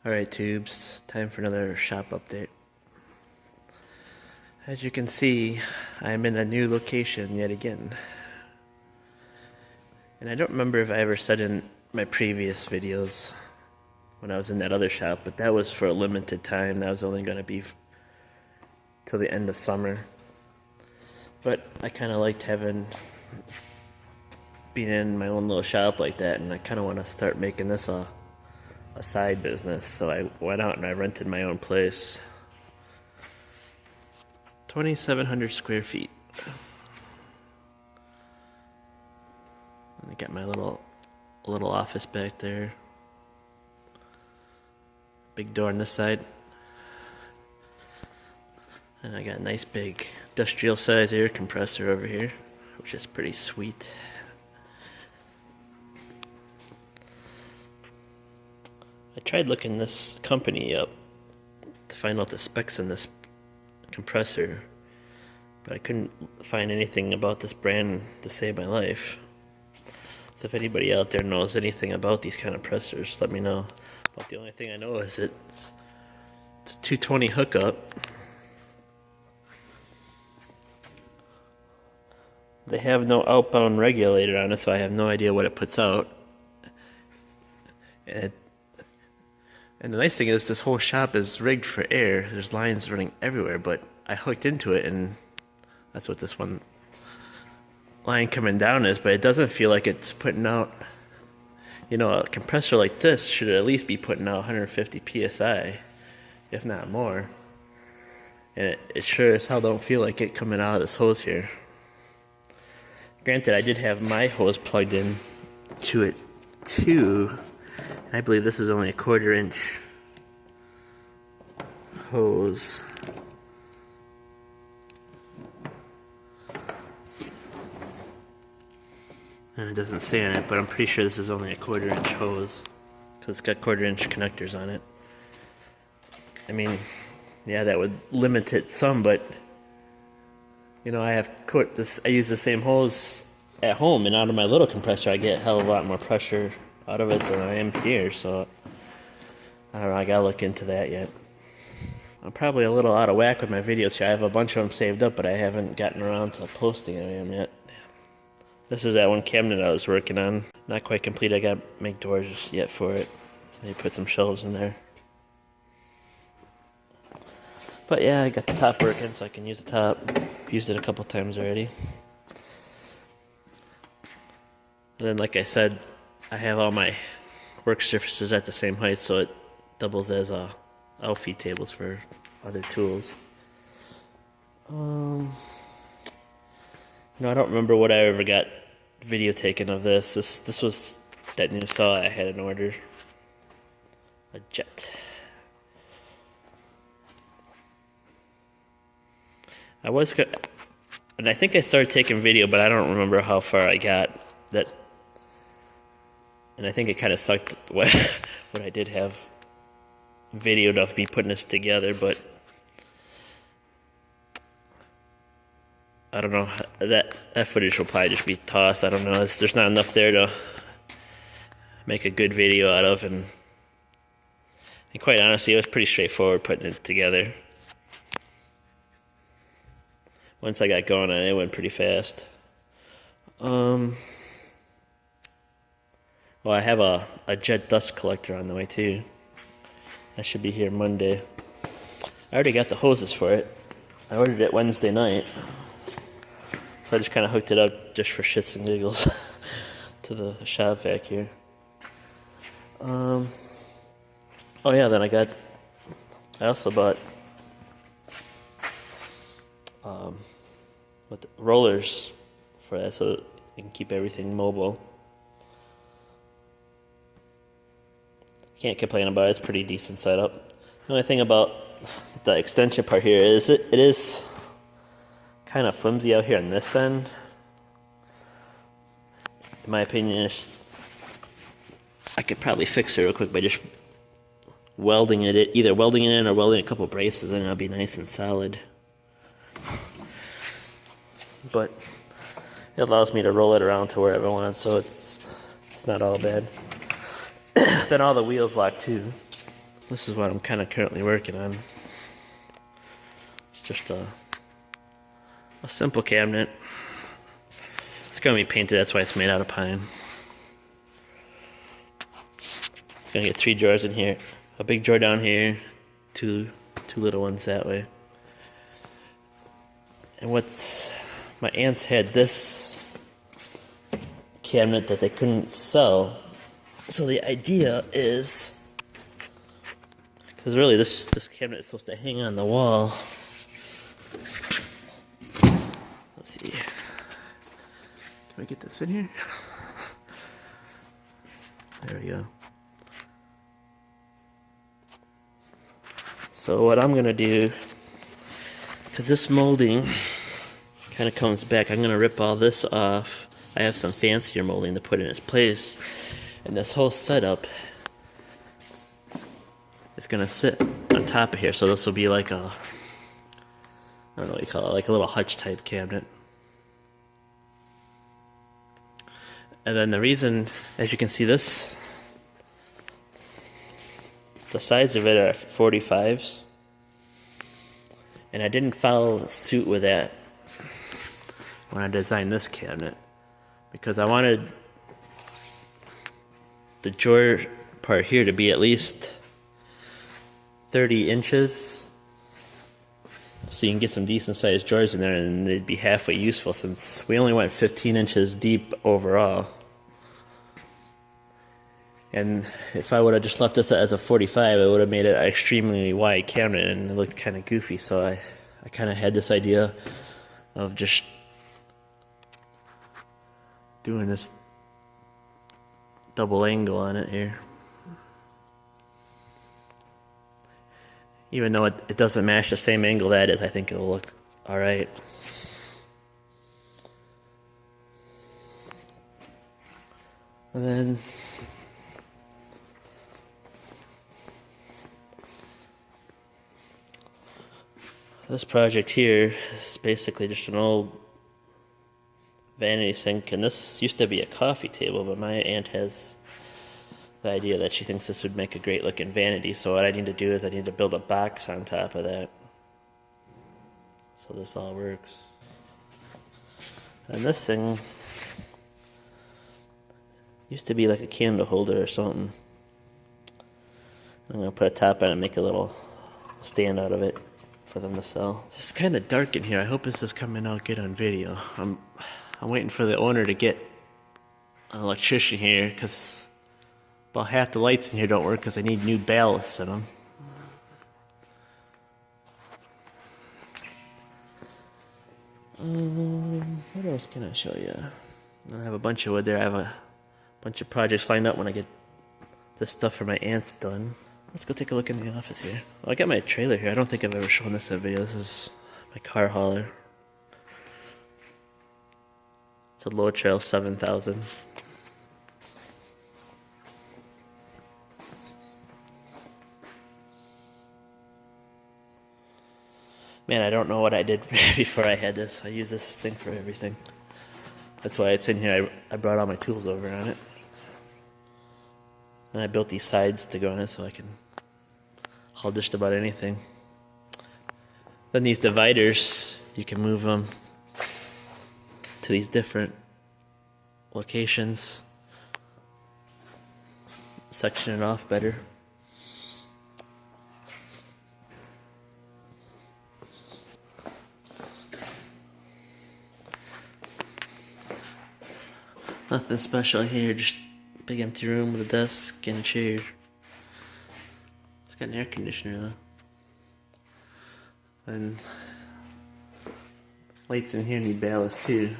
Alright tubes, time for another shop update. As you can see, I'm in a new location yet again. And I don't remember if I ever said in my previous videos when I was in that other shop, but that was for a limited time. That was only going to be till the end of summer. But I kind of liked being in my own little shop like that, and I kind of want to start making this a side business. So I went out and I rented my own place. 2,700 square feet. And I got my little office back there. Big door on this side. And I got a nice big industrial size air compressor over here, which is pretty sweet. I tried looking this company up to find out the specs on this compressor, but I couldn't find anything about this brand to save my life. So if anybody out there knows anything about these kind of pressers, let me know. But the only thing I know is it's a 220 hookup. They have no outbound regulator on it, so I have no idea what it puts out. And the nice thing is this whole shop is rigged for air. There's lines running everywhere, but I hooked into it, and that's what this one line coming down is, but it doesn't feel like it's putting out, a compressor like this should at least be putting out 150 psi, if not more. And it sure as hell don't feel like it coming out of this hose here. Granted, I did have my hose plugged in to it too. I believe this is only a 1/4 inch hose. And it doesn't say on it, but I'm pretty sure this is only a 1/4 inch hose because it's got 1/4 inch connectors on it. I mean, yeah, that would limit it some, but I use the same hose at home, and out of my little compressor I get a hell of a lot more pressure out of it than I am here, so I don't know, I gotta look into that yet. I'm probably a little out of whack with my videos here. I have a bunch of them saved up, but I haven't gotten around to posting any of them yet. This is that one cabinet I was working on. Not quite complete. I gotta make doors yet for it. Maybe put some shelves in there. But yeah, I got the top working, so I can use the top. Used it a couple times already. And then, like I said, I have all my work surfaces at the same height, so it doubles as outfeed tables for other tools. I don't remember what I ever got video taken of this. This was that new saw I had in order. A Jet. And I think I started taking video, but I don't remember how far I got. And I think it kind of sucked what I did have videoed of me putting this together, but I don't know, that footage will probably just be tossed. I don't know, there's not enough there to make a good video out of, and quite honestly, it was pretty straightforward putting it together. Once I got going on it, it went pretty fast. Well, I have a jet dust collector on the way too. That should be here Monday. I already got the hoses for it. I ordered it Wednesday night. So I just kind of hooked it up just for shits and giggles to the shop vac here. Oh yeah, then I also bought rollers for that so that you can keep everything mobile. Can't complain about it. It's pretty decent setup. The only thing about the extension part here is it is kind of flimsy out here on this end. In my opinion, I could probably fix it real quick by just welding it, either welding it in or welding a couple braces, and it'll be nice and solid. But it allows me to roll it around to wherever I want, so it's not all bad. Then all the wheels lock too. This is what I'm kind of currently working on. It's just a simple cabinet. It's gonna be painted, that's why it's made out of pine. It's gonna get 3 drawers in here, a big drawer down here, two little ones that way. And my aunts had this cabinet that they couldn't sell. So the idea is, because really this cabinet is supposed to hang on the wall. Let's see. Can I get this in here? There we go. So what I'm gonna do, because this molding kind of comes back, I'm gonna rip all this off. I have some fancier molding to put in its place, and this whole setup is gonna sit on top of here. So this will be like a, I don't know what you call it, like a little hutch type cabinet. And then the reason, as you can see, this, the size of it are 45s, and I didn't follow suit with that when I designed this cabinet, because I wanted the drawer part here to be at least 30 inches, so you can get some decent sized drawers in there and they'd be halfway useful, since we only went 15 inches deep overall. And if I would have just left this as a 45, it would have made it an extremely wide cabinet and it looked kind of goofy. So I kind of had this idea of just doing this double angle on it here. Even though it doesn't match the same angle that is, I think it'll look alright. And then this project here is basically just an old vanity sink, and this used to be a coffee table, but my aunt has the idea that she thinks this would make a great looking vanity, so what I need to do is I need to build a box on top of that, so this all works. And this thing used to be like a candle holder or something. I'm going to put a top on it and make a little stand out of it for them to sell. It's kind of dark in here. I hope this is coming out good on video. I'm waiting for the owner to get an electrician here, because about half the lights in here don't work because I need new ballasts in them. What else can I show you? I have a bunch of wood there. I have a bunch of projects lined up when I get this stuff for my aunts done. Let's go take a look in the office here. Well, I got my trailer here. I don't think I've ever shown this in a video. This is my car hauler. It's a Low Trail 7000. Man, I don't know what I did before I had this. I use this thing for everything. That's why it's in here. I brought all my tools over on it. And I built these sides to go on it so I can haul just about anything. Then these dividers, you can move them to these different locations. Section it off better. Nothing special here, just a big empty room with a desk and a chair. It's got an air conditioner though. And lights in here need ballast too.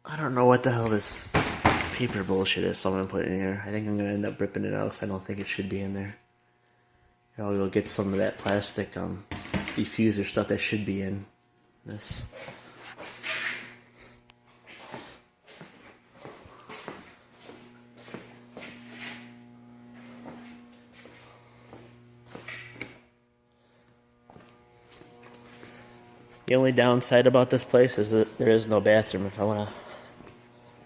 I don't know what the hell this paper bullshit is someone put in here. I think I'm gonna end up ripping it out because I don't think it should be in there. I'll go get some of that plastic diffuser stuff that should be in this. The only downside about this place is that there is no bathroom. If I want to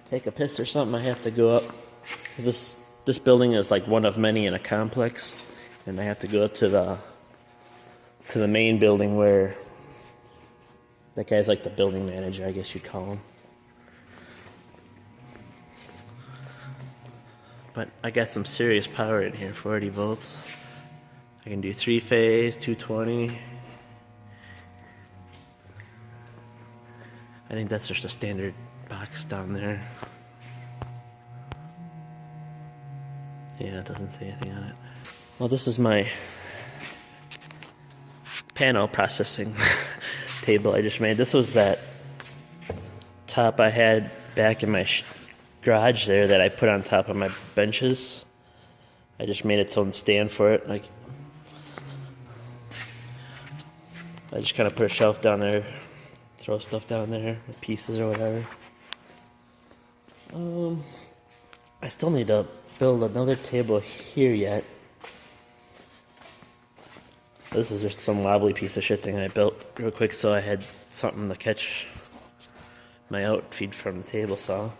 take a piss or something, I have to go up, because this this building is like one of many in a complex, and I have to go up to the main building where that guy's like the building manager, I guess you'd call him. But I got some serious power in here, 40 volts. I can do 3-phase, 220. I think that's just a standard box down there. Yeah, it doesn't say anything on it. Well, this is my panel processing table I just made. This was that top I had back in my garage there that I put on top of my benches. I just made its own stand for it. Like, I just kind of put a shelf down there, throw stuff down there, pieces or whatever. I still need to build another table here yet. This is just some wobbly piece of shit thing I built real quick so I had something to catch my outfeed from the table saw.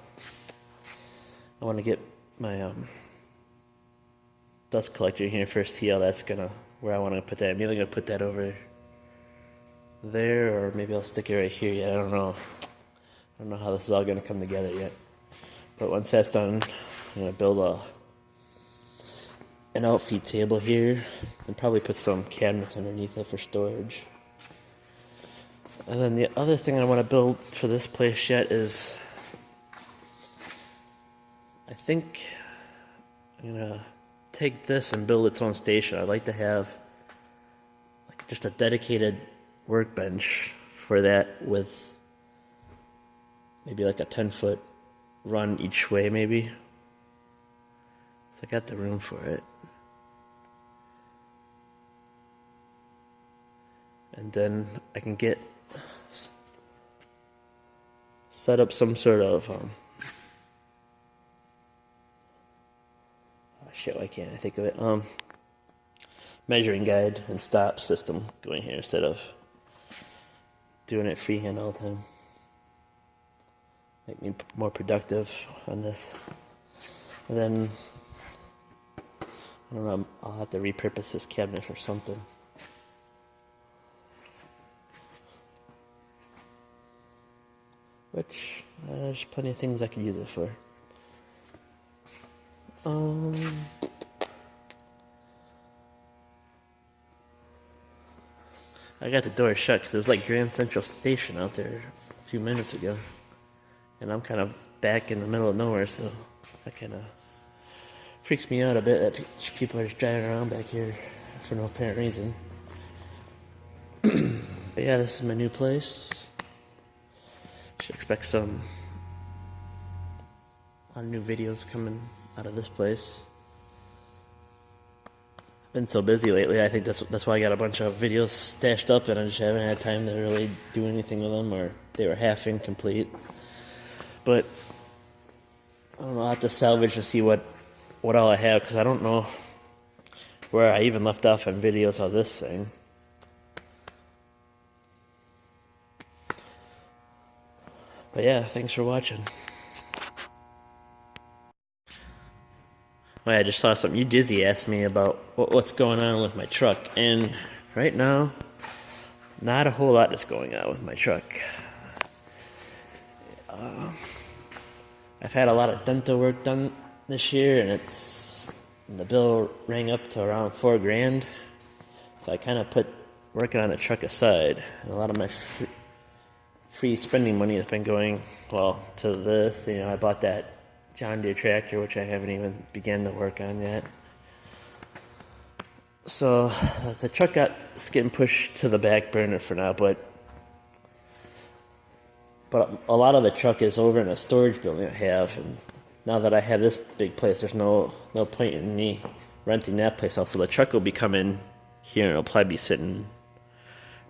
I want to get my dust collector here first, see how that's where I want to put that. I'm either going to put that over there or maybe I'll stick it right here yet. I don't know. I don't know how this is all going to come together yet. But once that's done, I'm going to build an outfeed table here and probably put some cabinets underneath it for storage. And then the other thing I want to build for this place yet is, I think I'm going to take this and build its own station. I'd like to have like just a dedicated workbench for that with maybe like a 10-foot run each way maybe. So I got the room for it. And then I can set up some sort of shit, why can't I think of it? Measuring guide and stop system going here instead of doing it freehand all the time. Make me more productive on this. And then I don't know, I'll have to repurpose this cabinet for something. Which, there's plenty of things I could use it for. I got the door shut because it was like Grand Central Station out there a few minutes ago. And I'm kind of back in the middle of nowhere, so that kind of freaks me out a bit that people are just driving around back here for no apparent reason. But yeah, this is my new place. Should expect some new videos coming out of this place. I've been so busy lately, I think that's why I got a bunch of videos stashed up and I just haven't had time to really do anything with them, or they were half incomplete. But I don't know, I'll have to salvage to see what all I have, because I don't know where I even left off on videos of this thing. But yeah, thanks for watching. Oh yeah, I just saw something. You Dizzy asked me about what's going on with my truck, and right now, not a whole lot is going on with my truck. I've had a lot of dental work done this year, and the bill rang up to around $4,000. So I kind of put working on the truck aside, and a lot of my free spending money has been going, well, to this. You know, I bought that John Deere tractor, which I haven't even begun to work on yet. So the truck is getting pushed to the back burner for now, but a lot of the truck is over in a storage building I have, and now that I have this big place, there's no point in me renting that place out. So the truck will be coming here, and it'll probably be sitting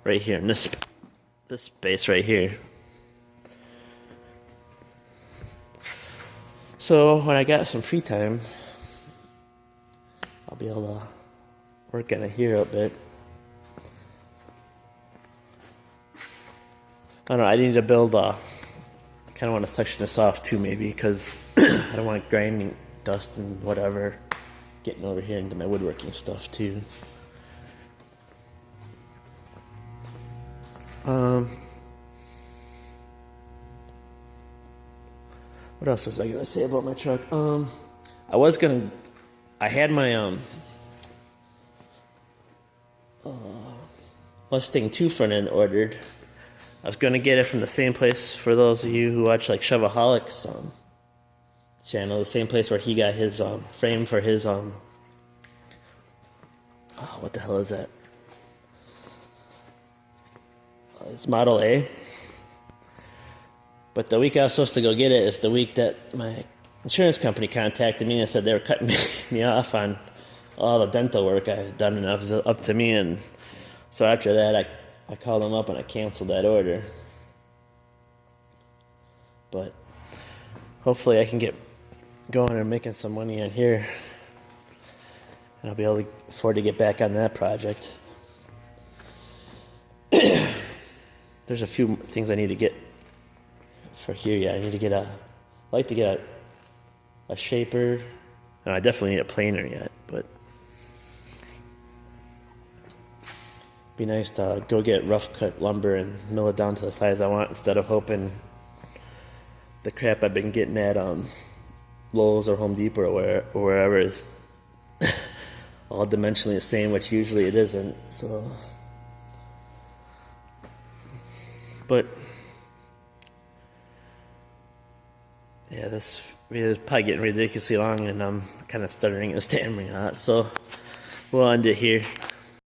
right here in this space right here. So when I got some free time, I'll be able to work on it here a bit. I don't know, I need to kind of want to section this off too maybe, because I don't want grinding dust and whatever getting over here into my woodworking stuff too. What else was I gonna say about my truck? I had my Mustang 2 front end ordered. I was gonna get it from the same place, for those of you who watch like Shovelholic's channel, the same place where he got his frame for his what the hell is that? His Model A. But the week I was supposed to go get it is the week that my insurance company contacted me and said they were cutting me off on all the dental work I've done, and it was up to me. And so after that, I called them up and I canceled that order. But hopefully I can get going and making some money on here, and I'll be able to afford to get back on that project. There's a few things I need to get for here. Yeah, I need to get I'd like to get a shaper. No, I definitely need a planer yet, but be nice to go get rough cut lumber and mill it down to the size I want, instead of hoping the crap I've been getting at Lowe's or Home Depot or wherever is all dimensionally the same, which usually it isn't. So, but yeah, this is probably getting ridiculously long, and I'm kind of stuttering and stammering on it. So we'll end it here.